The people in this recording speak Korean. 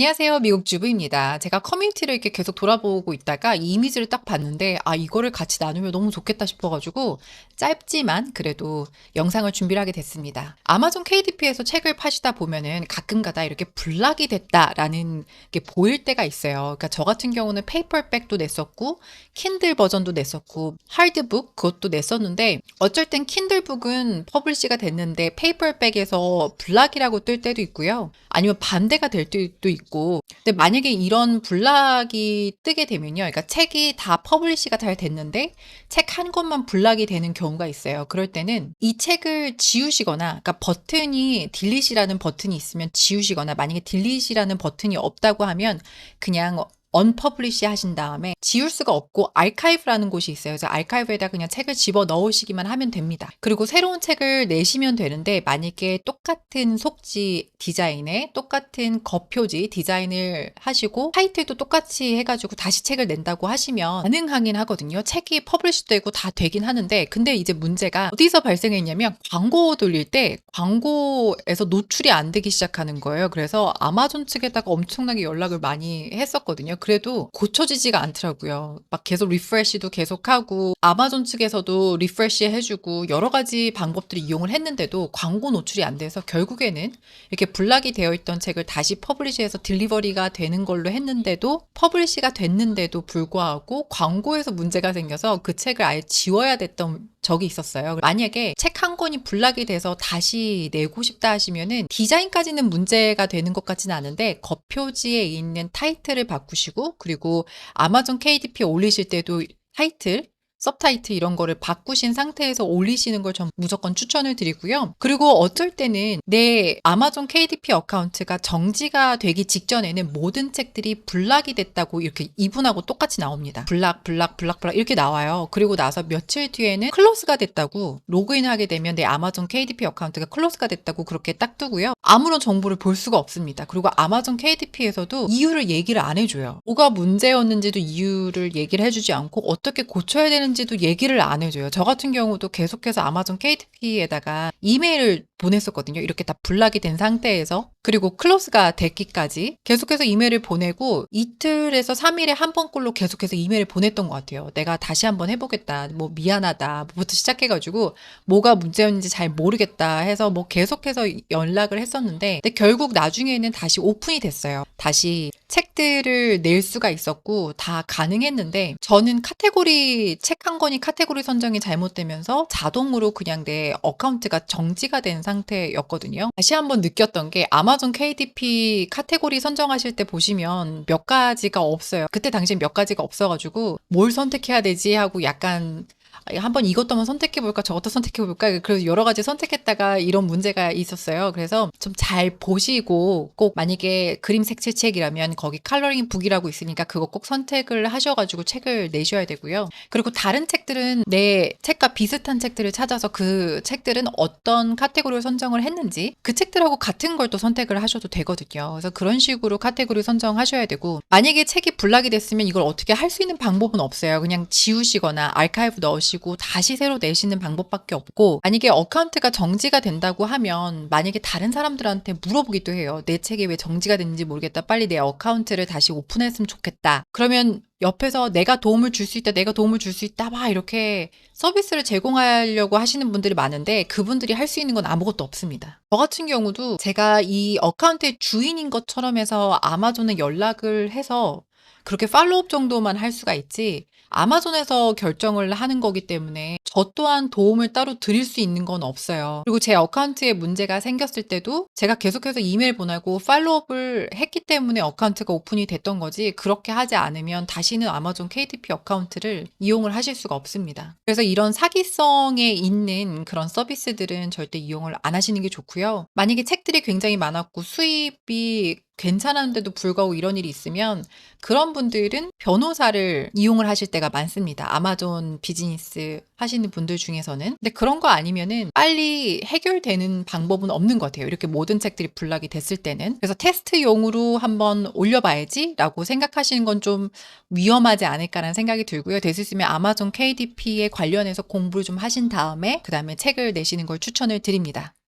안녕하세요. 미국 주부입니다. 제가 커뮤니티를 이렇게 계속 돌아보고 있다가 이 이미지를 딱 봤는데, 이거를 같이 나누면 너무 좋겠다 싶어가지고 짧지만 그래도 영상을 준비를 하게 됐습니다. 아마존 KDP에서 책을 파시다 보면은 가끔가다 이렇게 블락이 됐다라는 게 보일 때가 있어요. 그러니까 저 같은 경우는 페이퍼백도 냈었고, 킨들 버전도 냈었고, 하드북 그것도 냈었는데, 어쩔 땐 킨들북은 퍼블리시가 됐는데 페이퍼백에서 블락이라고 뜰 때도 있고요. 아니면 반대가 될 때도 있고. 근데 만약에 이런 블락이 뜨게 되면요. 그러니까 책이 다 퍼블리시가 잘 됐는데 책 한 권만 블락이 되는 경우가 있어요. 그럴 때는 이 책을 지우시거나, 그러니까 버튼이 딜릿이라는 버튼이 있으면 지우시거나, 만약에 딜릿이라는 버튼이 없다고 하면 그냥 언퍼블리시 하신 다음에, 지울 수가 없고 아카이브라는 곳이 있어요. 그래서 아카이브에다 그냥 책을 집어 넣으시기만 하면 됩니다. 그리고 새로운 책을 내시면 되는데, 만약에 똑같은 속지 디자인에 똑같은 겉표지 디자인을 하시고 타이틀도 똑같이 해가지고 다시 책을 낸다고 하시면 가능하긴 하거든요. 책이 퍼블리시 되고 다 되긴 하는데, 근데 이제 문제가 어디서 발생했냐면, 광고 돌릴 때 광고에서 노출이 안 되기 시작하는 거예요. 그래서 아마존 측에다가 엄청나게 연락을 많이 했었거든요. 그래도 고쳐지지가 않더라고요. 막 계속 리프레시도 계속하고, 아마존 측에서도 리프레시 해주고, 여러 가지 방법들을 이용을 했는데도 광고 노출이 안 돼서 결국에는 이렇게 블락이 되어 있던 책을 다시 퍼블리시해서 딜리버리가 되는 걸로 했는데도, 퍼블리시가 됐는데도 불구하고 광고에서 문제가 생겨서 그 책을 아예 지워야 됐던 적이 있었어요. 만약에 책 한 권이 블락이 돼서 다시 내고 싶다 하시면은 디자인까지는 문제가 되는 것 같지는 않은데, 겉표지에 있는 타이틀을 바꾸시고, 그리고 아마존 KDP 올리실 때도 타이틀, 서브타이틀 이런 거를 바꾸신 상태에서 올리시는 걸 전 무조건 추천을 드리고요. 그리고 어쩔 때는 내 아마존 KDP 어카운트가 정지가 되기 직전에는 모든 책들이 블락이 됐다고 이렇게 이분하고 똑같이 나옵니다. 블락, 블락, 블락, 블락 이렇게 나와요. 그리고 나서 며칠 뒤에는 클로스가 됐다고, 로그인을 하게 되면 내 아마존 KDP 어카운트가 클로스가 됐다고 그렇게 딱 뜨고요. 아무런 정보를 볼 수가 없습니다. 그리고 아마존 KDP에서도 이유를 얘기를 안 해줘요. 뭐가 문제였는지도 이유를 얘기를 해주지 않고, 어떻게 고쳐야 되는지도 얘기를 안 해줘요. 저 같은 경우도 계속해서 아마존 KDP에다가 이메일을 보냈었거든요. 이렇게 다 블락이 된 상태에서. 그리고 클로스가 됐기까지 계속해서 이메일을 보내고, 이틀에서 3일에 한 번꼴로 계속해서 이메일을 보냈던 것 같아요. 내가 다시 한번 해보겠다, 뭐 미안하다 부터 시작해가지고 뭐가 문제였는지 잘 모르겠다 해서 뭐 계속해서 연락을 했었는데, 근데 결국 나중에는 다시 오픈이 됐어요. 다시 책들을 낼 수가 있었고 다 가능했는데, 저는 책 한 권이 카테고리 선정이 잘못되면서 자동으로 그냥 내 어카운트가 정지가 된 상태였거든요. 다시 한번 느꼈던 게, 아마존 KDP 카테고리 선정하실 때 보시면 몇 가지가 없어요. 그때 당시엔 몇 가지가 없어가지고 뭘 선택해야 되지 하고 약간 한번 이것도 한번 선택해볼까, 저것도 선택해볼까, 그래서 여러 가지 선택했다가 이런 문제가 있었어요. 그래서 좀 잘 보시고, 꼭 만약에 그림 색칠책이라면 거기 컬러링 북이라고 있으니까 그거 꼭 선택을 하셔가지고 책을 내셔야 되고요. 그리고 다른 책들은 내 책과 비슷한 책들을 찾아서 그 책들은 어떤 카테고리를 선정을 했는지 그 책들하고 같은 걸 또 선택을 하셔도 되거든요. 그래서 그런 식으로 카테고리 선정하셔야 되고, 만약에 책이 블락이 됐으면 이걸 어떻게 할 수 있는 방법은 없어요. 그냥 지우시거나 아카이브 넣으시고 다시 새로 내시는 방법밖에 없고, 만약에 어카운트가 정지가 된다고 하면 만약에 다른 사람들한테 물어보기도 해요. 내 책이 왜 정지가 됐는지 모르겠다, 빨리 내 어카운트를 다시 오픈했으면 좋겠다. 그러면 옆에서 내가 도움을 줄 수 있다, 내가 도움을 줄 수 있다, 막 이렇게 서비스를 제공하려고 하시는 분들이 많은데, 그분들이 할 수 있는 건 아무것도 없습니다. 저 같은 경우도 제가 이 어카운트의 주인인 것처럼 해서 아마존에 연락을 해서 그렇게 팔로우업 정도만 할 수가 있지, 아마존에서 결정을 하는 거기 때문에 저 또한 도움을 따로 드릴 수 있는 건 없어요. 그리고 제 어카운트에 문제가 생겼을 때도 제가 계속해서 이메일 보내고 팔로우업을 했기 때문에 어카운트가 오픈이 됐던 거지, 그렇게 하지 않으면 다시는 아마존 KDP 어카운트를 이용을 하실 수가 없습니다. 그래서 이런 사기성에 있는 그런 서비스들은 절대 이용을 안 하시는 게 좋고요. 만약에 책들이 굉장히 많았고 수입이 괜찮았는데도 불구하고 이런 일이 있으면, 그런 분들은 변호사를 이용을 하실 때가 많습니다. 아마존 비즈니스 하시는 분들 중에서는. 근데 그런 거 아니면은 빨리 해결되는 방법은 없는 것 같아요. 이렇게 모든 책들이 블락이 됐을 때는. 그래서 테스트용으로 한번 올려봐야지 라고 생각하시는 건 좀 위험하지 않을까라는 생각이 들고요. 될 수 있으면 아마존 KDP에 관련해서 공부를 좀 하신 다음에 그 다음에 책을 내시는 걸 추천을 드립니다.